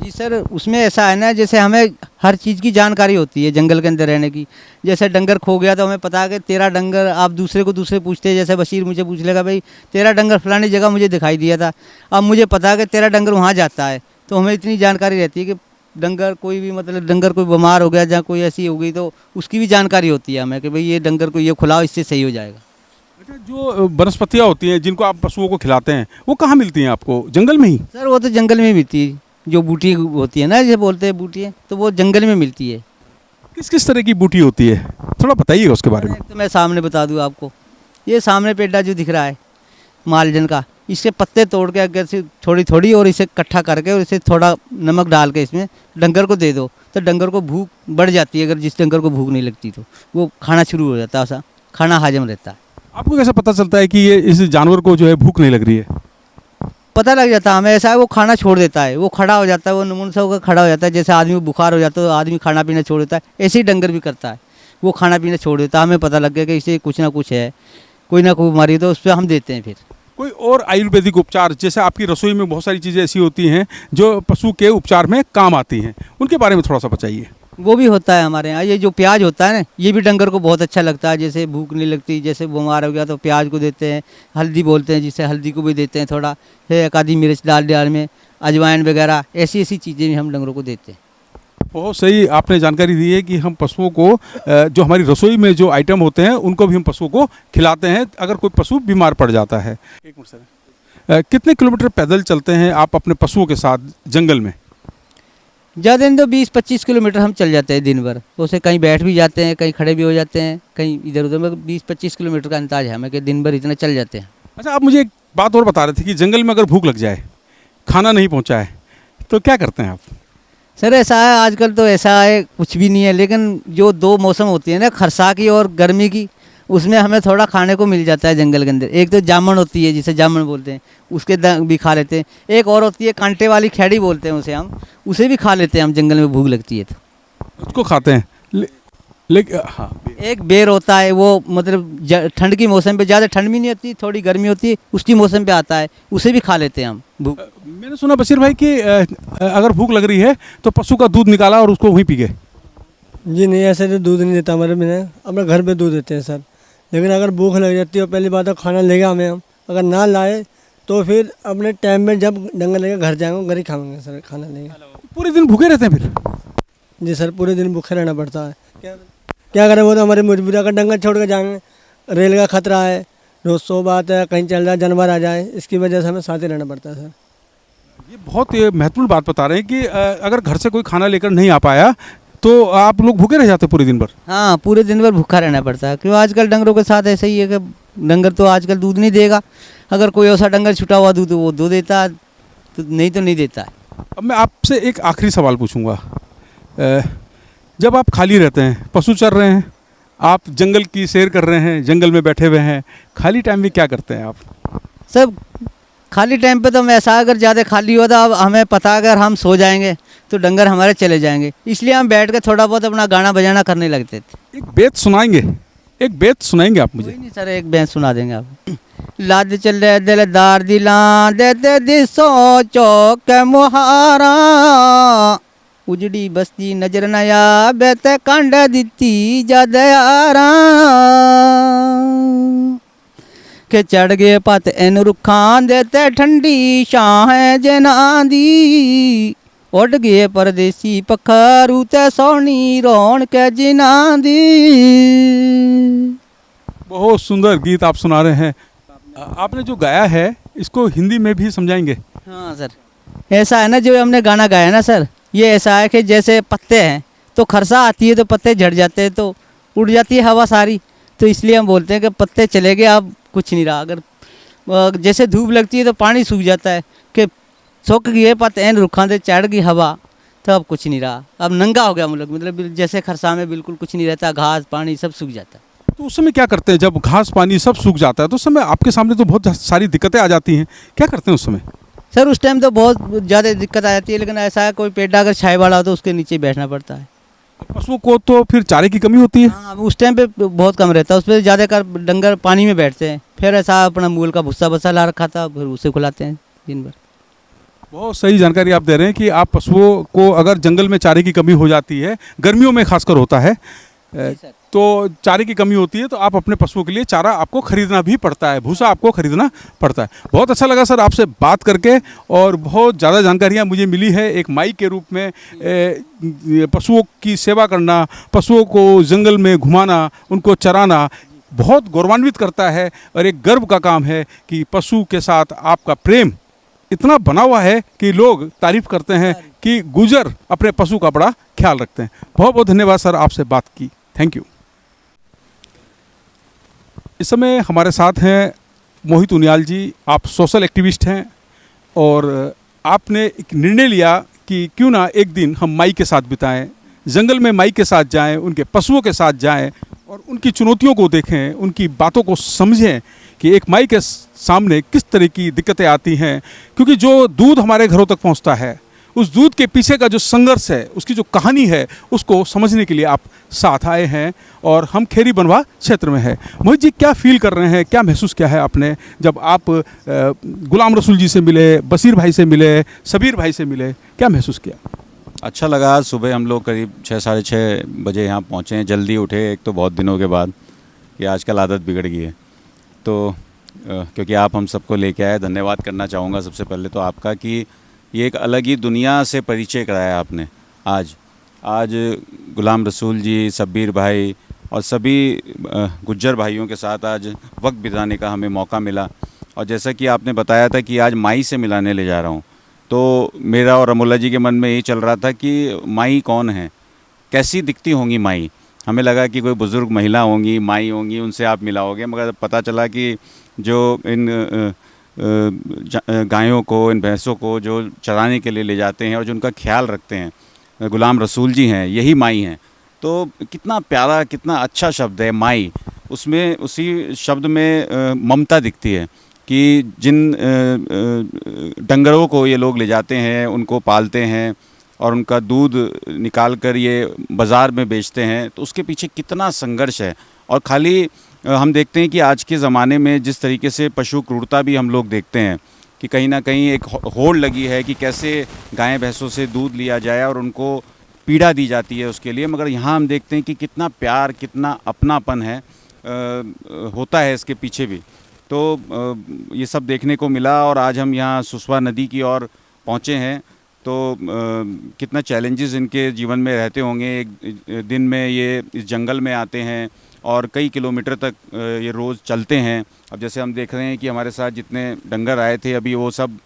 जी सर, उसमें ऐसा है ना, जैसे हमें हर चीज़ की जानकारी होती है जंगल के अंदर रहने की। जैसे डंगर खो गया तो हमें पता है कि तेरा डंगर, आप दूसरे पूछते हैं, जैसे बशीर मुझे पूछ लेगा भाई तेरा डंगर फलानी जगह मुझे दिखाई दिया था, अब मुझे पता है कि तेरा डंगर वहाँ जाता है। तो हमें इतनी जानकारी रहती है कि डंगर कोई भी, मतलब डंगर कोई बीमार हो गया, जहाँ कोई ऐसी हो गई तो उसकी भी जानकारी होती है हमें कि भाई ये डंगर को ये खिलाओ, इससे सही हो जाएगा। अच्छा, जो वनस्पतियाँ होती हैं जिनको आप पशुओं को खिलाते हैं वो कहाँ मिलती हैं आपको? जंगल में ही? सर वो तो जंगल में मिलती है, जो बूटी होती है ना, जैसे बोलते हैं बूटी, तो वो जंगल में मिलती है। किस किस तरह की बूटी होती है, थोड़ा बताइएगा उसके बारे में। एक तो मैं सामने बता दूँ आपको, ये सामने पेड़ा जो दिख रहा है मालजन का, इसके पत्ते तोड़ के अगर से थोड़ी थोड़ी और इसे इकट्ठा करके और इसे थोड़ा नमक डाल के इसमें डंगर को दे दो तो डंगर को भूख बढ़ जाती है। अगर जिस डंगर को भूख नहीं लगती तो वो खाना शुरू हो जाता है, ऐसा खाना हजम रहता है। आपको कैसे पता चलता है कि ये इस जानवर को जो है भूख नहीं लग रही है? पता लग जाता है हमें, ऐसा है वो खाना छोड़ देता है, वो खड़ा हो जाता है, वो नमून सा होकर खड़ा हो जाता है। जैसे आदमी को बुखार हो जाता है तो आदमी खाना पीना छोड़ देता है, ऐसे ही डंगर भी करता है, वो खाना पीना छोड़ देता है। हमें पता लग गया कि इसे कुछ ना कुछ है, कोई ना कोई बीमारी, तो उस पर हम देते हैं। फिर कोई और आयुर्वेदिक उपचार, जैसे आपकी रसोई में बहुत सारी चीज़ें ऐसी होती हैं जो पशु के उपचार में काम आती हैं, उनके बारे में थोड़ा सा बताइए। वो भी होता है हमारे यहाँ। ये जो प्याज होता है ना, ये भी डंगर को बहुत अच्छा लगता है। जैसे भूख नहीं लगती, जैसे बीमार हो गया तो प्याज को देते हैं, हल्दी बोलते हैं जिसे, हल्दी को भी देते हैं थोड़ा, फिर एक आधी मिर्च डाल में, अजवाइन वगैरह, ऐसी ऐसी चीज़ें भी हम डंगरों को देते हैं। बहुत सही आपने जानकारी दी है कि हम पशुओं को जो हमारी रसोई में जो आइटम होते हैं उनको भी हम पशुओं को खिलाते हैं अगर कोई पशु बीमार पड़ जाता है। एक मिनट सर, कितने किलोमीटर पैदल चलते हैं आप अपने पशुओं के साथ जंगल में? ज़्यादा दिन तो 20-25 किलोमीटर हम चल जाते हैं दिन भर। उसे कहीं बैठ भी जाते हैं, कहीं खड़े भी हो जाते हैं, कहीं इधर उधर में 20-25 किलोमीटर का अंदाज है हमें कि दिन भर इतना चल जाते हैं। अच्छा, आप मुझे एक बात और बता रहे थे कि जंगल में अगर भूख लग जाए, खाना नहीं पहुँचा है, तो क्या करते हैं आप? सर ऐसा है, आजकल तो ऐसा है कुछ भी नहीं है, लेकिन जो 2 मौसम होती है ना, खरसा की और गर्मी की, उसमें हमें थोड़ा खाने को मिल जाता है जंगल के अंदर। एक तो जामुन होती है जिसे जामुन बोलते हैं, उसके भी खा लेते हैं। एक और होती है कांटे वाली खेड़ी बोलते हैं उसे, हम उसे भी खा लेते हैं हम जंगल में भूख लगती है तो। उसको खाते हैं लेकिन हाँ, एक बेर होता है, वो मतलब ठंड की मौसम पे, ज़्यादा ठंड भी नहीं होती, थोड़ी गर्मी होती है, उसकी मौसम पे आता है, उसे भी खा लेते हैं हम भूख। मैंने सुना बशीर भाई कि अगर भूख लग रही है तो पशु का दूध निकाला और उसको वहीं पी गए। जी नहीं, ऐसे तो दूध नहीं देता हमारे में, अपने घर पे दूध देते हैं सर। लेकिन अगर भूख लग जाती है, पहली बात तो खाना लेगा हमें, हम अगर ना लाए तो फिर अपने टाइम में जब डंगर लेकर घर जाएंगे घर ही खाएंगे सर, खाना लेंगे। पूरे दिन भूखे रहते हैं फिर? जी सर, पूरे दिन भूखे रहना पड़ता है। क्या करें, वो तो हमारी मजबूरी। अगर डंगर छोड़ कर जाएंगे, रेल का खतरा है, रोज 100 बात है, कहीं चल जाए जानवर आ जाए, इसकी वजह से हमें साथ ही रहना पड़ता है सर। ये बहुत महत्वपूर्ण बात बता रहे हैं कि अगर घर से कोई खाना लेकर नहीं आ पाया तो आप लोग भूखे रह जाते पूरे दिन भर? हाँ, पूरे दिन भर भूखा रहना पड़ता है, क्यों आजकल डंगरों के साथ ऐसा ही है कि डंगर तो आजकल दूध नहीं देगा। अगर कोई ऐसा डंगर छुटा हुआ दूध वो दो देता, तो नहीं देता है। अब मैं आपसे एक आखिरी सवाल पूछूंगा। जब आप खाली रहते हैं, पशु चर रहे हैं, आप जंगल की सैर कर रहे हैं, जंगल में बैठे हुए हैं, खाली टाइम में क्या करते हैं आप? सब खाली टाइम पे तो हम ऐसा, अगर ज़्यादा खाली हो तो अब हमें पता अगर हम सो जाएंगे तो डंगर हमारे चले जाएंगे, इसलिए हम बैठ के थोड़ा बहुत अपना गाना बजाना करने लगते थे। एक बेत सुनाएंगे, एक बेत सुनाएंगे आप मुझे? कोई नहीं सर, एक बेत सुना देंगे आप। लाद चले दिलदार दिलां देते दिसो चौक मुहारा, उजड़ी बस्ती नजर नया बेते कांड दिती जद यारा, के चढ़ गए पत इन रुखां देते ठंडी छां है जना दी, उड़ गए परदेसी पखरू ते सोनी रौन के जिना दी। बहुत सुंदर गीत आप सुना रहे हैं। आपने जो गाया है इसको हिंदी में भी समझाएंगे? हाँ सर, ऐसा है ना, जो हमने गाना गाया ना सर, ये ऐसा है कि जैसे पत्ते हैं तो खरसा आती है तो पत्ते झड़ जाते हैं, तो उड़ जाती है हवा सारी, तो इसलिए हम बोलते हैं कि पत्ते चले गए, अब कुछ नहीं रहा। अगर जैसे धूप लगती है तो पानी सूख जाता है कि सूख गए पत्ते, एन रुखा दे चढ़ गई हवा, तो अब कुछ नहीं रहा। अब नंगा हो गया मुल्क, मतलब जैसे खरसा में बिल्कुल कुछ नहीं रहता, घास पानी सब सूख जाता है। तो उस समय क्या करते हैं जब घास पानी सब सूख जाता है? तो उस समय आपके सामने तो बहुत सारी दिक्कतें आ जाती हैं, क्या करते हैं उस समय? सर उस टाइम तो बहुत ज़्यादा दिक्कत आ जाती है, लेकिन ऐसा है कोई पेड़ अगर छाए वाला हो तो उसके नीचे बैठना पड़ता है। पशुओं को तो फिर चारे की कमी होती है। हाँ, उस टाइम पे बहुत कम रहता है, उस पर ज़्यादातर डंगर पानी में बैठते हैं। फिर ऐसा अपना मूल का भुस्सा बसा ला रखा था, फिर उसे खिलाते हैं दिन भर। बहुत सही जानकारी आप दे रहे हैं कि आप पशुओं को अगर जंगल में चारे की कमी हो जाती है, गर्मियों में खासकर होता है, तो चारे की कमी होती है, तो आप अपने पशुओं के लिए चारा आपको खरीदना भी पड़ता है, भूसा आपको खरीदना पड़ता है। बहुत अच्छा लगा सर आपसे बात करके, और बहुत ज़्यादा जानकारियाँ मुझे मिली है। एक माई के रूप में पशुओं की सेवा करना, पशुओं को जंगल में घुमाना, उनको चराना बहुत गौरवान्वित करता है, और एक गर्व का काम है कि पशु के साथ आपका प्रेम इतना बना हुआ है कि लोग तारीफ करते हैं कि गुजर अपने पशु का बड़ा ख्याल रखते हैं। बहुत बहुत धन्यवाद सर, आपसे बात की, थैंक यू। इस समय हमारे साथ हैं मोहित उनियाल जी। आप सोशल एक्टिविस्ट हैं, और आपने एक निर्णय लिया कि क्यों ना एक दिन हम माई के साथ बिताएं, जंगल में माई के साथ जाएं, उनके पशुओं के साथ जाएं और उनकी चुनौतियों को देखें, उनकी बातों को समझें कि एक माई के सामने किस तरह की दिक्कतें आती हैं। क्योंकि जो दूध हमारे घरों तक पहुंचता है, उस दूध के पीछे का जो संघर्ष है, उसकी जो कहानी है, उसको समझने के लिए आप साथ आए हैं, और हम खेरी बनवा क्षेत्र में हैं। मोहित जी, क्या फील कर रहे हैं, क्या महसूस किया है आपने जब आप गुलाम रसूल जी से मिले, बशीर भाई से मिले, सबीर भाई से मिले, क्या महसूस किया? अच्छा लगा। आज सुबह हम लोग करीब 6 साढ़े 6 बजे यहाँ पहुँचे हैं, जल्दी उठे, एक तो बहुत दिनों के बाद, कि आजकल आदत बिगड़ गई है, तो क्योंकि आप हम सबको लेके आए। धन्यवाद करना चाहूँगा सबसे पहले तो आपका, कि ये एक अलग ही दुनिया से परिचय कराया आपने। आज गुलाम रसूल जी, सबीर भाई और सभी गुज्जर भाइयों के साथ आज वक्त बिताने का हमें मौका मिला। और जैसा कि आपने बताया था कि आज माई से मिलाने ले जा रहा हूँ, तो मेरा और अमोला जी के मन में यही चल रहा था कि माई कौन है, कैसी दिखती होंगी माई। हमें लगा कि कोई बुज़ुर्ग महिला होंगी, माई होंगी, उनसे आप मिलाओगे, मगर पता चला कि जो इन गायों को, इन भैंसों को जो चराने के लिए ले जाते हैं और जो उनका ख्याल रखते हैं, गुलाम रसूल जी हैं, यही माई हैं। तो कितना प्यारा, कितना अच्छा शब्द है माई। उसमें, उसी शब्द में ममता दिखती है कि जिन डंगरों को ये लोग ले जाते हैं, उनको पालते हैं और उनका दूध निकाल कर ये बाज़ार में बेचते हैं, तो उसके पीछे कितना संघर्ष है। और खाली हम देखते हैं कि आज के ज़माने में जिस तरीके से पशु क्रूरता भी हम लोग देखते हैं, कि कहीं ना कहीं एक होड़ लगी है कि कैसे गायें भैंसों से दूध लिया जाए और उनको पीड़ा दी जाती है उसके लिए, मगर यहाँ हम देखते हैं कि कितना प्यार, कितना अपनापन है होता है इसके पीछे भी। तो ये सब देखने को मिला। और आज हम यहाँ सुसवा नदी की ओर पहुँचे हैं, तो कितना चैलेंजेस इनके जीवन में रहते होंगे। एक दिन में ये इस जंगल में आते हैं और कई किलोमीटर तक ये रोज़ चलते हैं। अब जैसे हम देख रहे हैं कि हमारे साथ जितने डंगर आए थे, अभी वो सब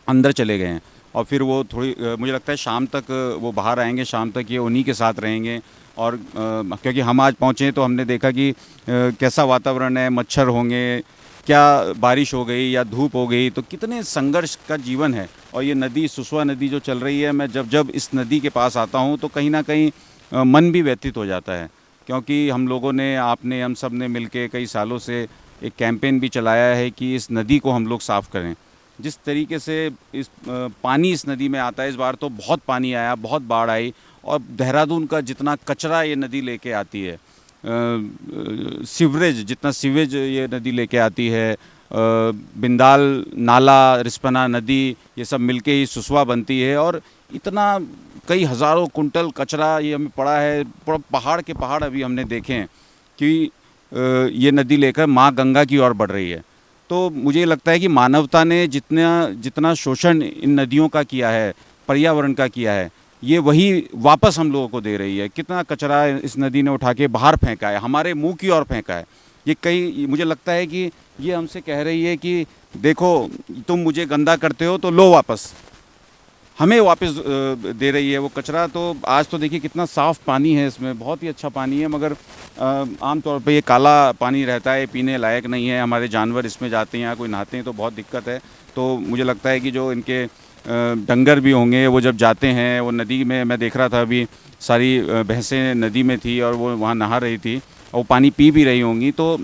अंदर चले गए हैं, और फिर वो थोड़ी, मुझे लगता है शाम तक वो बाहर आएंगे, शाम तक ये उन्हीं के साथ रहेंगे। और क्योंकि हम आज पहुँचे तो हमने देखा कि कैसा वातावरण है, मच्छर होंगे, क्या बारिश हो गई या धूप हो गई, तो कितने संघर्ष का जीवन है। और ये नदी, सुसवा नदी जो चल रही है, मैं जब इस नदी के पास आता हूँ तो कहीं ना कहीं मन भी व्यथित हो जाता है, क्योंकि हम लोगों ने, आपने, हम सब ने मिलके कई सालों से एक कैंपेन भी चलाया है कि इस नदी को हम लोग साफ़ करें। जिस तरीके से इस पानी इस नदी में आता है, इस बार तो बहुत पानी आया, बहुत बाढ़ आई, और देहरादून का जितना कचरा ये नदी लेके आती है, सीवरेज, जितना सीवेज ये नदी लेके आती है, बिंदाल नाला, रिस्पना नदी, ये सब मिलके ही सुसवा बनती है। और इतना कई हज़ारों कुंटल कचरा ये हमें पड़ा है, पहाड़ के पहाड़ अभी हमने देखे हैं कि ये नदी लेकर माँ गंगा की ओर बढ़ रही है। तो मुझे लगता है कि मानवता ने जितना शोषण इन नदियों का किया है, पर्यावरण का किया है, ये वही वापस हम लोगों को दे रही है। कितना कचरा इस नदी ने उठा के बाहर फेंका है, हमारे मुंह की ओर फेंका है। ये मुझे लगता है कि ये हमसे कह रही है कि देखो, तुम मुझे गंदा करते हो तो लो वापस। हमें वापस दे रही है वो कचरा। तो आज तो देखिए कितना साफ़ पानी है, इसमें बहुत ही अच्छा पानी है, मगर आमतौर पे ये काला पानी रहता है, पीने लायक नहीं है। हमारे जानवर इसमें जाते हैं या कोई नहाते हैं तो बहुत दिक्कत है। तो मुझे लगता है कि जो इनके डंगर भी होंगे वो जब जाते हैं वो नदी में, मैं देख रहा था अभी सारी भैंसें नदी में थी और वो वहाँ नहा रही थी और वो पानी पी भी रही होंगी। तो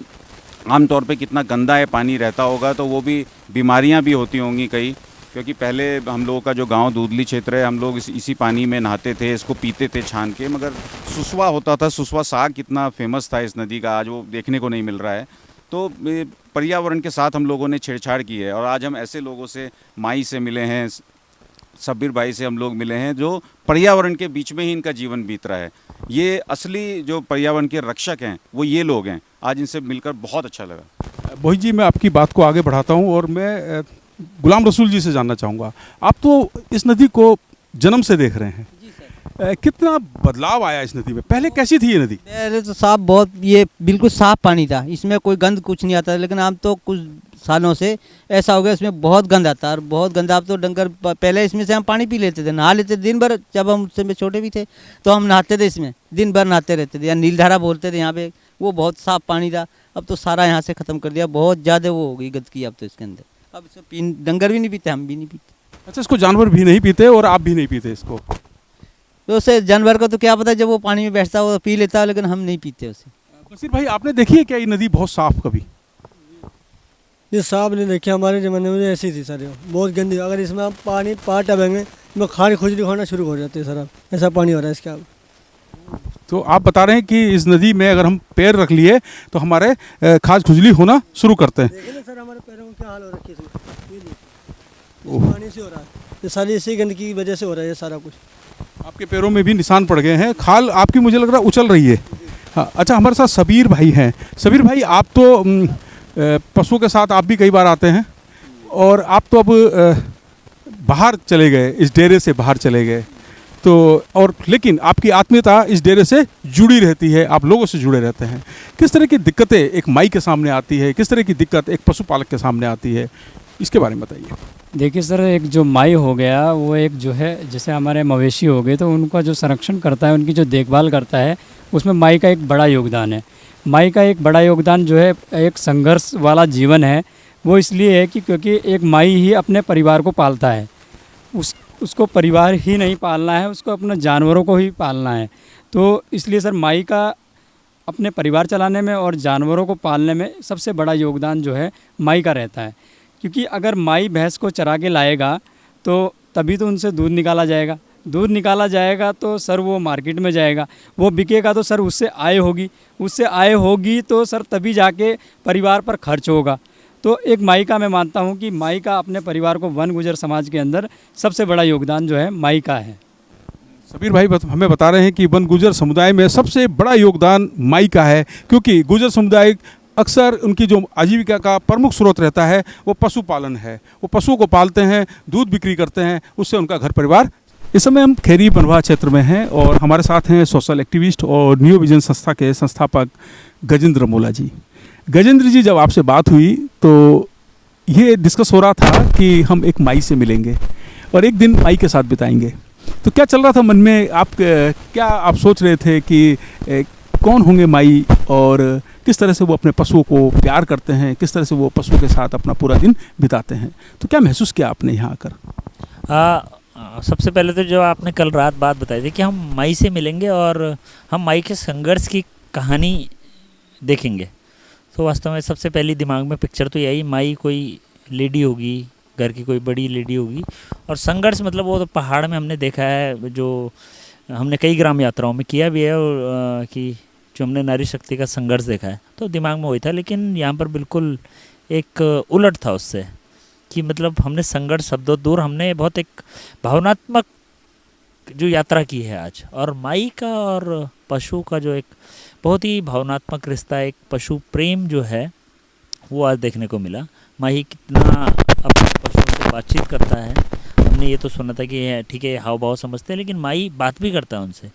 आमतौर पे कितना गंदा है पानी रहता होगा, तो वो भी बीमारियां भी होती होंगी कई, क्योंकि पहले हम लोगों का जो गांव दूधली क्षेत्र है, हम लोग इसी पानी में नहाते थे, इसको पीते थे छान के। मगर सुसवा होता था, सुसवा साग कितना फेमस था इस नदी का, आज वो देखने को नहीं मिल रहा है। तो पर्यावरण के साथ हम लोगों ने छेड़छाड़ की है। और आज हम ऐसे लोगों से, माई से मिले हैं, सब्बीर भाई से हम लोग मिले हैं, जो पर्यावरण के बीच में ही इनका जीवन बीत रहा है। ये असली जो पर्यावरण के रक्षक हैं वो ये लोग हैं। आज इनसे मिलकर बहुत अच्छा लगा। मोहित जी, मैं आपकी बात को आगे बढ़ाता हूँ और मैं गुलाम रसूल जी से जानना चाहूँगा। आप तो इस नदी को जन्म से देख रहे हैं, कितना बदलाव आया इस नदी में? पहले कैसी थी ये नदी? पहले तो साफ, बहुत, ये बिल्कुल साफ पानी था, इसमें कोई गंद कुछ नहीं आता। लेकिन अब तो कुछ सालों से ऐसा हो गया, इसमें बहुत गंद आता है और बहुत गंदा। अब तो डंगर, पहले इसमें से हम पानी पी लेते थे, नहा लेते थे दिन भर। जब हम उससे छोटे भी थे तो हम नहाते थे, इसमें दिन भर नहाते रहते थे, या नीलधारा बोलते थे यहाँ पे। वो बहुत साफ पानी था। अब तो सारा यहाँ से ख़त्म कर दिया, बहुत ज़्यादा वो हो गई गंदगी अब तो इसके अंदर। अब इसमें डंगर भी नहीं पीते, हम भी नहीं पीते। अच्छा, इसको जानवर भी नहीं पीते और आप भी नहीं पीते इसको? तो उससे जानवर को तो क्या पता, जब वो पानी में बैठता है वो पी लेता है, लेकिन हम नहीं पीते उसे। बशीर भाई, आपने देखी है क्या ये नदी बहुत साफ कभी? ये साफ नहीं देखी, हमारे ज़माने में ऐसी थी सर, बहुत गंदी। अगर इसमें आप पानी पार टबेंगे इसमें खारी खुजली होना शुरू हो जाती है सर। अब ऐसा पानी हो रहा है इसका। अब तो आप बता रहे हैं कि इस नदी में अगर हम पैर रख लिए तो हमारे खाज खुजली होना शुरू करते हैं। देखिए ना सर, हमारे पैरों में क्या हाल हो रखी है इसमें। ये देखिए, इस पानी से हो रहा है, ये सारी इसी गंदगी की वजह से हो रहा है ये सारा कुछ। आपके पैरों में भी निशान पड़ गए हैं, खाल आपकी मुझे लग रहा है उछल रही है। हाँ, अच्छा, हमारे साथ सबीर भाई हैं। सबीर भाई, आप तो पशुओं के साथ आप भी कई बार आते हैं और आप तो अब बाहर चले गए, इस डेरे से बाहर चले गए, तो और लेकिन आपकी आत्मीयता इस डेरे से जुड़ी रहती है, आप लोगों से जुड़े रहते हैं। किस तरह की दिक्कतें एक माई के सामने आती है, किस तरह की दिक्कत एक पशुपालक के सामने आती है, इसके बारे में बताइए। देखिए सर, एक जो माई हो गया वो एक जो है, जैसे हमारे मवेशी हो गए तो उनका जो संरक्षण करता है, उनकी जो देखभाल करता है, उसमें माई का एक बड़ा योगदान है। माई का एक बड़ा योगदान जो है, एक संघर्ष वाला जीवन है वो इसलिए है कि क्योंकि एक माई ही अपने परिवार को पालता है। उसको परिवार ही नहीं पालना है, उसको अपने जानवरों को ही पालना है। तो इसलिए सर, माई का अपने परिवार चलाने में और जानवरों को पालने में सबसे बड़ा योगदान जो है माई का रहता है। क्योंकि अगर माई भैंस को चरा के लाएगा तो तभी तो उनसे दूध निकाला जाएगा। दूध निकाला जाएगा तो सर वो मार्केट में जाएगा, वो बिकेगा तो सर उससे आय होगी, उससे आय होगी तो सर तभी जाके परिवार पर खर्च होगा। तो एक माई का, मैं मानता हूँ कि माई का अपने परिवार को, वन गुजर समाज के अंदर सबसे बड़ा योगदान जो है माई का है। सबीर भाई हमें बता रहे हैं कि वन गुजर समुदाय में सबसे बड़ा योगदान माई का है, क्योंकि गुजर समुदाय अक्सर उनकी जो आजीविका का प्रमुख स्रोत रहता है वो पशुपालन है। वो पशुओं को पालते हैं, दूध बिक्री करते हैं, उससे उनका घर परिवार। इस समय हम खेरी बनवा क्षेत्र में हैं और हमारे साथ हैं सोशल एक्टिविस्ट और न्यू विजन संस्था के संस्थापक गजेंद्र मोला जी। गजेंद्र जी, जब आपसे बात हुई तो ये डिस्कस हो रहा था कि हम एक माई से मिलेंगे और एक दिन माई के साथ बिताएंगे। तो क्या चल रहा था मन में? क्या आप सोच रहे थे कि कौन होंगे माई और किस तरह से वो अपने पशुओं को प्यार करते हैं, किस तरह से वो पशुओं के साथ अपना पूरा दिन बिताते हैं? तो क्या महसूस किया आपने यहाँ आकर? सबसे पहले तो जो आपने कल रात बात बताई थी कि हम माई से मिलेंगे और हम माई के संघर्ष की कहानी देखेंगे, तो वास्तव में सबसे पहली दिमाग में पिक्चर तो यही, माई कोई लेडी होगी, घर की कोई बड़ी लेडी होगी, और संघर्ष मतलब वो तो पहाड़ में हमने देखा है, जो हमने कई ग्राम यात्राओं में किया भी है, और कि जो हमने नारी शक्ति का संघर्ष देखा है, तो दिमाग में वही था। लेकिन यहाँ पर बिल्कुल एक उलट था उससे, कि मतलब हमने संघर्ष शब्दों दूर, हमने बहुत एक भावनात्मक जो यात्रा की है आज, और माई का और पशु का जो एक बहुत ही भावनात्मक रिश्ता, एक पशु प्रेम जो है वो आज देखने को मिला। माई कितना अपने पशुओं से बातचीत करता है। हमने ये तो सुना था कि ठीक है हाव भाव समझते हैं, लेकिन माई बात भी करता है उनसे।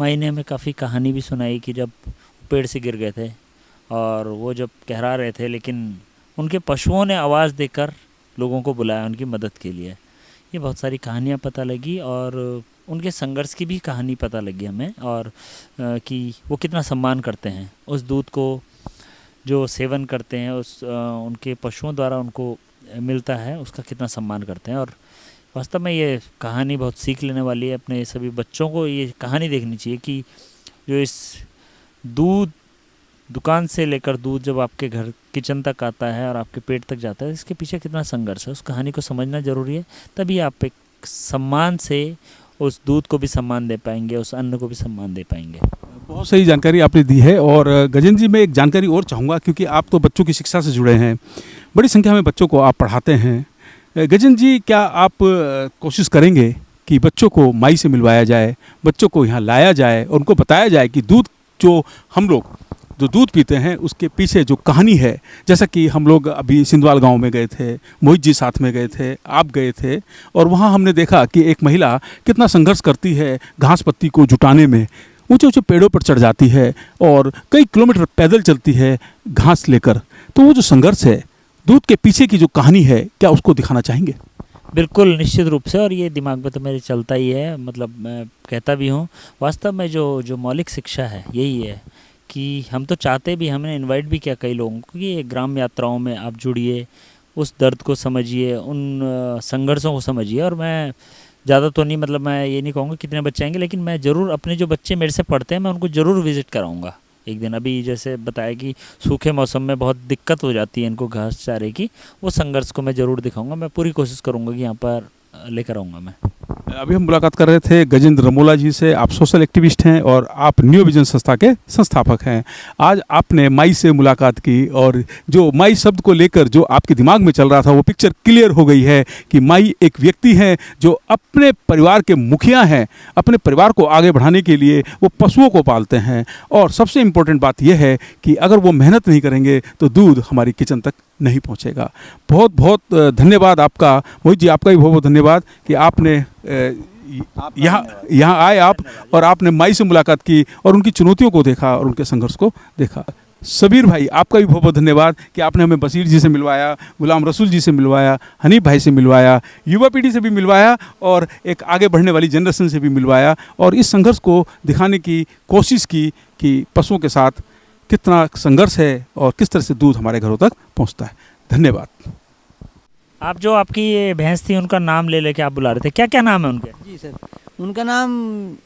माई ने हमें काफ़ी कहानी भी सुनाई कि जब पेड़ से गिर गए थे और वो जब कहरा रहे थे, लेकिन उनके पशुओं ने आवाज़ देकर लोगों को बुलाया उनकी मदद के लिए। की बहुत सारी कहानियाँ पता लगी और उनके संघर्ष की भी कहानी पता लगी हमें, और कि वो कितना सम्मान करते हैं उस दूध को जो सेवन करते हैं, उस उनके पशुओं द्वारा उनको मिलता है, उसका कितना सम्मान करते हैं। और वास्तव में ये कहानी बहुत सीख लेने वाली है। अपने सभी बच्चों को ये कहानी देखनी चाहिए कि जो इस दूध दुकान से लेकर दूध जब आपके घर किचन तक आता है और आपके पेट तक जाता है, इसके पीछे कितना संघर्ष है, उस कहानी को समझना ज़रूरी है। तभी आप एक सम्मान से उस दूध को भी सम्मान दे पाएंगे, उस अन्न को भी सम्मान दे पाएंगे। बहुत सही जानकारी आपने दी है। और गजेंद्र जी, मैं एक जानकारी और चाहूँगा, क्योंकि आप तो बच्चों की शिक्षा से जुड़े हैं, बड़ी संख्या में बच्चों को आप पढ़ाते हैं। गजेंद्र जी, क्या आप कोशिश करेंगे कि बच्चों को माई से मिलवाया जाए, बच्चों को यहाँ लाया जाए और उनको बताया जाए कि दूध जो हम लोग जो दूध पीते हैं उसके पीछे जो कहानी है, जैसा कि हम लोग अभी सिंधवाल गांव में गए थे, मोहित जी साथ में गए थे, आप गए थे, और वहाँ हमने देखा कि एक महिला कितना संघर्ष करती है घास पत्ती को जुटाने में, ऊंचे ऊंचे पेड़ों पर चढ़ जाती है और कई किलोमीटर पैदल चलती है घास लेकर। तो वो जो संघर्ष है, दूध के पीछे की जो कहानी है, क्या उसको दिखाना चाहेंगे? बिल्कुल, निश्चित रूप से। और ये दिमाग में तो मेरे चलता ही है, मतलब मैं कहता भी हूँ। वास्तव में जो मौलिक शिक्षा है यही है कि हम तो चाहते भी, हमने इनवाइट भी किया कई लोगों को कि ये ग्राम यात्राओं में आप जुड़िए, उस दर्द को समझिए, उन संघर्षों को समझिए। और मैं ज़्यादा तो नहीं, मतलब मैं ये नहीं कहूँगा कितने बच्चे आएंगे, लेकिन मैं ज़रूर अपने जो बच्चे मेरे से पढ़ते हैं मैं उनको ज़रूर विज़िट कराऊँगा एक दिन। अभी जैसे बताया कि सूखे मौसम में बहुत दिक्कत हो जाती है इनको घास चारे की, वो संघर्ष को मैं ज़रूर दिखाऊंगा। मैं पूरी कोशिश करूंगा कि यहाँ पर लेकर आऊँगा मैं। अभी हम मुलाकात कर रहे थे गजेंद्र रमोला जी से। आप सोशल एक्टिविस्ट हैं और आप न्यू विजन संस्था के संस्थापक हैं। आज आपने माई से मुलाकात की और जो माई शब्द को लेकर जो आपके दिमाग में चल रहा था वो पिक्चर क्लियर हो गई है कि माई एक व्यक्ति है जो अपने परिवार के मुखिया हैं, अपने परिवार को आगे बढ़ाने के लिए वो पशुओं को पालते हैं। और सबसे इम्पोर्टेंट बात यह है कि अगर वो मेहनत नहीं करेंगे तो दूध हमारी किचन तक नहीं पहुंचेगा। बहुत बहुत धन्यवाद आपका मोहित जी, आपका भी बहुत बहुत धन्यवाद कि आपने यहाँ आए आप और आपने माई से मुलाकात की और उनकी चुनौतियों को देखा और उनके संघर्ष को देखा। सबीर भाई, आपका भी बहुत बहुत धन्यवाद कि आपने हमें बशीर जी से मिलवाया, गुलाम रसूल जी से मिलवाया, हनीफ भाई से मिलवाया, युवा पीढ़ी से भी मिलवाया और एक आगे बढ़ने वाली जनरेशन से भी मिलवाया और इस संघर्ष को दिखाने की कोशिश की कि पशुओं के साथ कितना संघर्ष है और किस तरह से दूध हमारे घरों तक पहुंचता है। धन्यवाद। आप जो आपकी ये भैंस थी उनका नाम ले लेके आप बुला रहे थे, क्या क्या नाम है उनके? जी सर, उनका नाम,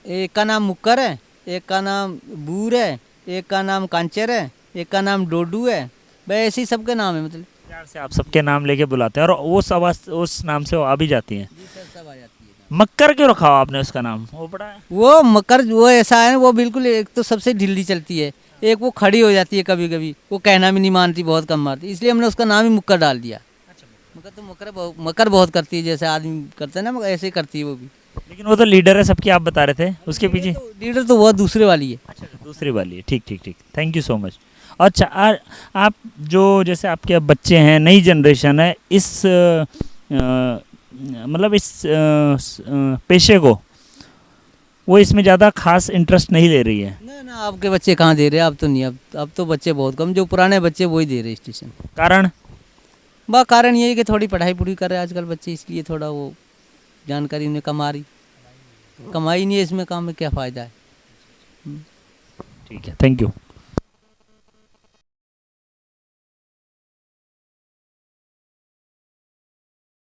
एक का नाम मुक्कर है, एक का नाम बूर है, एक का नाम कांचर है, एक का नाम डोडू है। भाई ऐसे ही सबके नाम है, मतलब प्यार से आप सबके नाम लेके बुलाते हैं और वो सब उस नाम से वो आ भी जाती हैं। जी सर, सब आ जाती है। मक्कर क्यों रखा हो आपने उसका नाम? वो बड़ा है। वो मकर वो ऐसा है, वो बिल्कुल एक तो सबसे ढीली चलती है, एक वो खड़ी हो जाती है कभी कभी, वो कहना भी नहीं मानती, बहुत कम मारती, इसलिए हमने उसका नाम ही मुक्कर डाल दिया। मकर तो मकर बहुत करती है, जैसे आदमी करते हैं ना, ऐसे ही करती है वो भी। लेकिन वो तो लीडर है सबकी, आप बता रहे थे उसके पीछे। लीडर तो बहुत दूसरे वाली है। अच्छा, दूसरी वाली है। ठीक ठीक ठीक, थैंक यू सो मच। अच्छा, आप जो जैसे आपके अब बच्चे हैं, नई जनरेशन है, इस मतलब इस पेशे को वो इसमें ज़्यादा खास इंटरेस्ट नहीं ले रही है। ना, आपके बच्चे कहाँ दे रहे हैं? अब तो नहीं, अब तो बच्चे बहुत कम, जो पुराने बच्चे वही दे रहे स्टेशन। कारण? बा कारण ये है कि थोड़ी पढ़ाई पूरी कर रहे हैं आजकल बच्चे, इसलिए थोड़ा वो जानकारी उन्हें कमाई नहीं है इसमें, काम में क्या फ़ायदा है। ठीक है, थैंक यू।